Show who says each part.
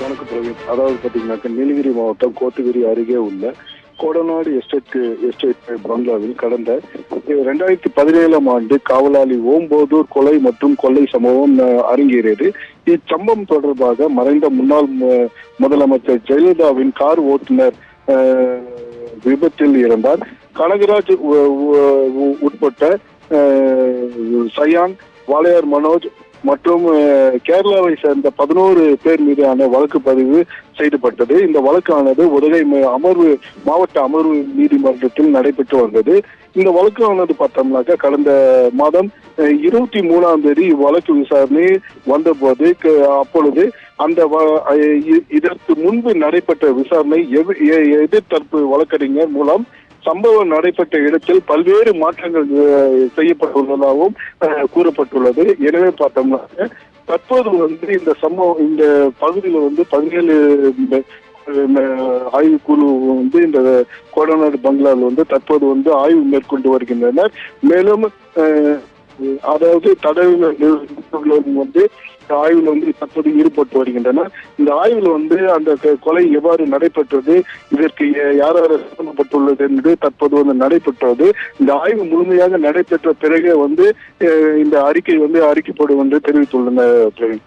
Speaker 1: வணக்கம் பிரவீன். அதாவது பார்த்தீங்கன்னாக்க நீலகிரி மாவட்டம் கோத்தகிரி அருகே உள்ள கோடநாடு எஸ்டேட் பங்களாவில் கடந்த 2017ஆம் ஆண்டு காவலாளி ஓம்போதூர் கொலை மற்றும் கொள்ளை சம்பவம் அரங்கேறியது. இச்சம்பவம் தொடர்பாக மறைந்த முன்னாள் முதலமைச்சர் ஜெயலலிதாவின் கார் ஓட்டுநர் விபத்தில் இறந்தார். கனகராஜ் உட்பட்ட சயான், வாளையார் மனோஜ் மற்றும் கேரளாவை சேர்ந்த 11 பேர் மீதான வழக்கு பதிவு செய்யப்பட்டது. இந்த வழக்கானது உதகை மாவட்ட அமர்வு நீதிமன்றத்தில் நடைபெற்று வந்தது. இந்த வழக்கானது பார்த்தோம்னாக்க கடந்த மாதம் 23ஆம் தேதி வழக்கு விசாரணை வந்தபோது அப்பொழுது அந்த இதற்கு முன்பு நடைபெற்ற விசாரணை எதிர்த்தரப்பு வழக்கறிஞர் மூலம் சம்பவம் நடைபெற்ற இடத்தில் பல்வேறு மாற்றங்கள் செய்யப்பட்டுள்ளதாகவும் கூறப்பட்டுள்ளது. எனவே பார்த்தோம்னா தற்போது இந்த பகுதியில் 17 ஆய்வுக்குழு இந்த கோடநாடு பங்களாவில் தற்போது ஆய்வு மேற்கொண்டு வருகின்றனர். மேலும் அதாவது தடவை ஆய்வில் தற்போது ஈடுபட்டு வருகின்றனர். இந்த ஆய்வில் அந்த கொலை எவ்வாறு நடைபெற்றது, இதற்கு யார் சம்பந்தப்பட்டுள்ளது என்று தற்போது நடைபெற்றது. இந்த ஆய்வு முழுமையாக நடைபெற்ற பிறகு இந்த அறிக்கை அறிக்கைப்படும் என்று தெரிவித்துள்ளனர்.